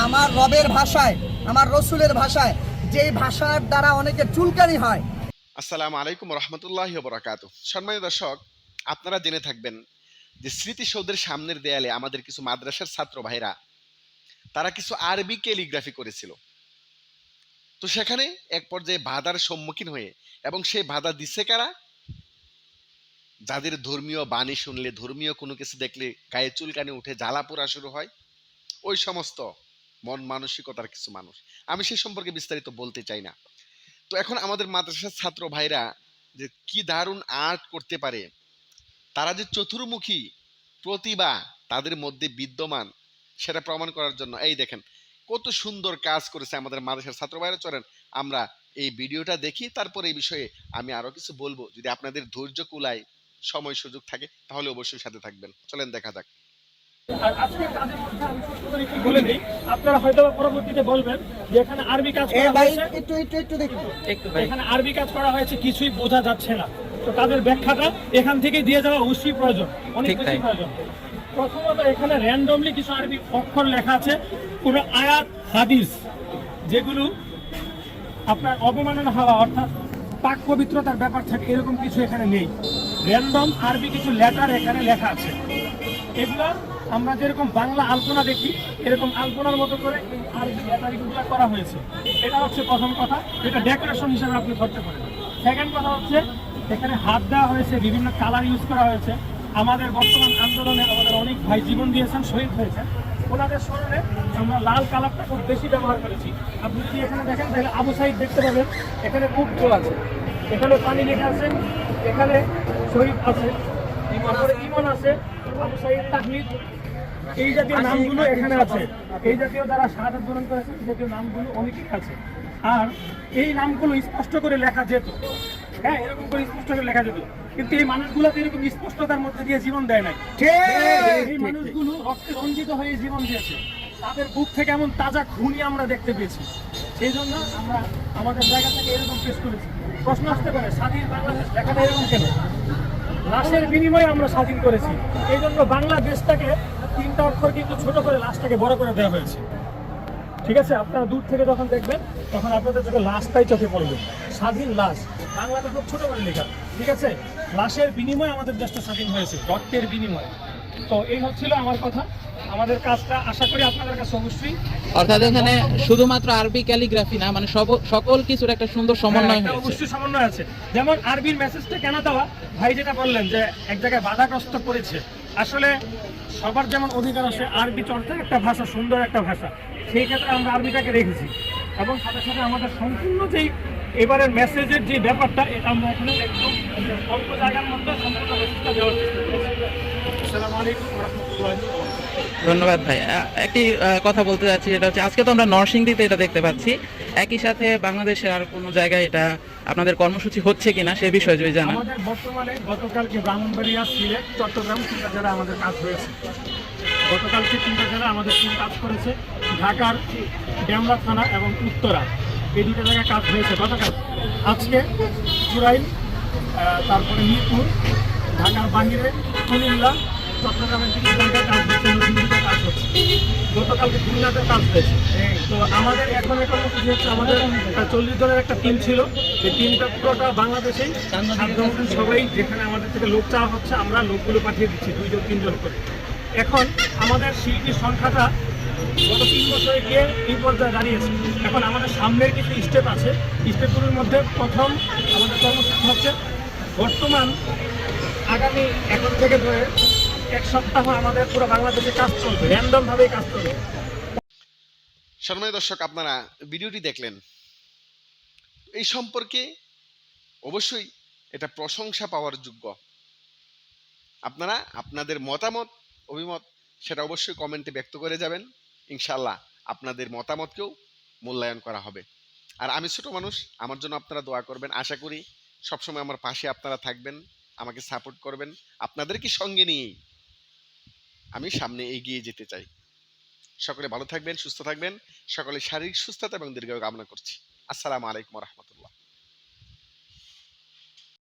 আমার রবের ভাষায়, আমার রসুলের ভাষায়, যেই ভাষার দ্বারা অনেকের চুলকানি হয়। আসসালামু আলাইকুম রহমতুল্লাহি ওয়া বারাকাতুহু। সম্মানিত দর্শক, আপনারা জেনে থাকবেন যে স্মৃতিসৌধের সামনের দেয়ালে আমাদের কিছু মাদ্রাসার ছাত্র ভাইরা তারা কিছু আরবি ক্যালিগ্রাফি করেছিল। তো সেখানে এক পর্যায়ে বাধার সম্মুখীন হয়ে, এবং সেই বাধা দিচ্ছে কারা? যাদের ধর্মীয় বাণী শুনলে, ধর্মীয় কোনো কিছু দেখলে গায়ে চুলকানি উঠে, জ্বালা পোড়া শুরু হয়, ওই সমস্ত মন মানসিকতার কিছু মানুষ। আমি সেই সম্পর্কে বিস্তারিত বলতে চাই না। তো এখন আমাদের মাদ্রাসার ছাত্র ভাইরা যে কি দারুণ আর্ট করতে পারে, তারা যে চতুর্মুখী প্রতিভা তাদের মধ্যে বিদ্যমান, সেটা প্রমাণ করার জন্য এই দেখেন কত সুন্দর কাজ করেছে আমাদের মাদ্রাসার ছাত্র ভাইরা। চলেন আমরা এই ভিডিওটা দেখি, তারপর এই বিষয়ে আমি আরো কিছু বলবো। যদি আপনাদের ধৈর্য কুলায়, সময় সুযোগ থাকে, তাহলে অবশ্যই সাথে থাকবেন। চলেন দেখা যাক। আর আজকের কাজের মধ্যে আমি ছোট্ট করে একটু বলে দিই, আপনারা হয়তো পরবর্তীতে বলবেন যে এখানে আরবি কাজ করা হয়েছে, একটু দেখুন, এখানে আরবি কাজ করা হয়েছে, কিছুই বোঝা যাচ্ছে না। তো তাদের ব্যাখ্যাটা এখান থেকে দিয়ে যাওয়া অবশ্যই প্রয়োজন, অনেক বেশি প্রয়োজন। প্রথমত এখানে র্যান্ডমলি কিছু আরবি অক্ষর লেখা আছে, পুরো আয়াত হাদিস, যেগুলো আপনার অবমাননা হওয়া অর্থাৎ পাক পবিত্রতার ব্যাপার থাকে এরকম কিছু এখানে নেই। র্যান্ডম আরবি কিছু লেটার এখানে লেখা আছে। এগুলো আমরা যেরকম বাংলা আলপনা দেখি, এরকম আলপনার মতো করে এই আরবি লেটারিংগুলো করা হয়েছে। এটা হচ্ছে প্রথম কথা, এটা ডেকোরেশন হিসেবে আপনি ধরতে পারেন। সেকেন্ড কথা হচ্ছে এখানে হাত দেওয়া হয়েছে, বিভিন্ন কালার ইউজ করা হয়েছে। আমাদের বর্তমান আন্দোলনে আমাদের অনেক ভাই জীবন দিয়েছেন, শহীদ হয়েছেন, ওনাদের স্মরণে আমরা লাল কালারটা খুব বেশি ব্যবহার করেছি। আপনি যদি এখানে দেখেন তাহলে আবু সাইদ দেখতে পাবেন, এখানে উর্দু আছে, এখানে পানি লেখা আছে, এখানে শহীদ আছে, তারপরে ইমন আছে, আবু সাইদ তাকলিদ, এই জাতীয় নামগুলো এখানে আছে। এই জাতীয় যারা শাহাদাত বরণ করেছে এই জাতীয় নামগুলো অনেকই আছে। আর এই নামগুলো স্পষ্ট করে লেখা যেত, হ্যাঁ এরকম করে স্পষ্ট করে লেখা যেত, কিন্তু এই মানুষগুলো তো এরকম স্পষ্টতার মধ্যে দিয়ে জীবন দেয় নাই। এই মানুষগুলো রক্তে রঞ্জিত হয়ে জীবন দিয়েছে, তাদের বুক থেকে এমন তাজা খুনি আমরা দেখতে পেয়েছি। সেই জন্য আমরা আমাদের জায়গা থেকে এরকম পেশ করেছি। প্রশ্ন আসতে পারে স্বাধীন বাংলাদেশ লেখাটা এরকম কেন? লাশের বিনিময়ে আমরা স্বাধীন করেছি, এই জন্য বাংলাদেশটাকে তিনটা অক্ষর কিন্তু ছোট করে লাশটাকে বড় করে দেওয়া হয়েছে। ঠিক আছে, আপনারা দূর থেকে যখন দেখবেন তখন আপনাদের চোখে লাশটাই চোখে পড়বে, স্বাধীন লাশ, বাংলাটা খুব ছোট করে লেখা। ঠিক আছে, লাশের বিনিময়ে আমাদের দেশটা স্বাধীন হয়েছে, রক্তের বিনিময়ে। তো এই হচ্ছিল আমার কথা, আমাদের কাজটা আশা করি আপনাদের কাছে অবশ্যই। অর্থাৎ এখানে শুধুমাত্র আরবি ক্যালিগ্রাফি না, মানে সকল কিছুর একটা সুন্দর সমন্বয় হয়েছে। অবশ্যই সমন্বয় আছে। যেমন আরবির মেসেজটা কেন দেওয়া, ভাই যেটা বললেন যে এক জায়গায় বাধাগ্রস্ত করেছে, আসলে সবার যেমন অধিকার আছে আরবি চর্চার একটা ভাষা, সুন্দর একটা ভাষা, সেই ক্ষেত্রে আমরা আরবিটাকে রেখেছি। এবং সাথে সাথে আমাদের সম্পূর্ণ যেই এবারের মেসেজের যে ব্যাপারটা, এটা আমরা এখানে একদম অল্প জায়গার মধ্যে সম্পূর্ণ মেসেজটা দেওয়ার চেষ্টা করেছি। আসসালামু আলাইকুম রহমতুল্লাহি। ধন্যবাদ ভাই। একটি কথা বলতে যাচ্ছি, এটা হচ্ছে আজকে তো আমরা নরসিংদীতে এটা দেখতে পাচ্ছি, একই সাথে বাংলাদেশের আর কোনো জায়গায় এটা আপনাদের কর্মসূচি হচ্ছে কিনা সে বিষয়ে যদি জানান। আমাদের বর্তমানে গতকালকে ব্রাহ্মণবাড়িয়া, সিলেট, চট্টগ্রাম তিনটা জেলা আমাদের কাজ হয়েছে। গতকালকে তিনটা জেলা আমাদের টিম কাজ করেছে, ঢাকার ডেমরা থানা এবং উত্তরা, এই দুটো জায়গায় কাজ হয়েছে গতকাল। আজকে চুরাইল, তারপরে মিরপুর, ঢাকার বাহিরে কুমিল্লা, চট্টগ্রামের দিকে জায়গায় কাজ হচ্ছে, নতুন কাজ হচ্ছে। গতকালকে খুলনাতে কাজ হয়েছে। তো আমাদের এখন কর্মসূচি হচ্ছে, আমাদের 40 জনের একটা টিম ছিল, এই টিমটা পুরোটা বাংলাদেশেই সাধারণত সবাই, যেখানে আমাদের থেকে লোক চাওয়া হচ্ছে আমরা লোকগুলো পাঠিয়ে দিচ্ছি 2 জন 3 জন করে। এখন আমাদের শিল্পীর সংখ্যাটা গত 3 বছরে গিয়ে এই পর্যায়ে দাঁড়িয়েছে। এখন আমাদের সামনের কিছু স্টেপ আছে, স্টেপগুলোর মধ্যে প্রথম আমাদের কর্মসূচি হচ্ছে বর্তমান আগামী এখন থেকে ধরে 1 সপ্তাহ আমাদের পুরো বাংলাদেশে কাজ চলবে, র্যান্ডম ভাবেই কাজ চলবে। সম্মানিত দর্শক, আপনারা ভিডিওটি দেখলেন, এই সম্পর্কে অবশ্যই এটা প্রশংসা পাওয়ার যোগ্য। আপনারা আপনাদের মতামত, অভিমত সেটা অবশ্যই কমেন্টে ব্যক্ত করে যাবেন। ইনশাল্লাহ আপনাদের মতামতকেও মূল্যায়ন করা হবে। আর আমি ছোট মানুষ, আমার জন্য আপনারা দোয়া করবেন। আশা করি সবসময় আমার পাশে আপনারা থাকবেন, আমাকে সাপোর্ট করবেন। আপনাদেরকে সঙ্গে নিয়েই আমি সামনে এগিয়ে যেতে চাই। সকলে ভালো থাকবেন, সুস্থ থাকবেন। সকলে শারীরিক সুস্থতা এবং দীর্ঘায়ু কামনা করছি। আসসালামু আলাইকুম ওয়া রাহমাতুল্লাহ।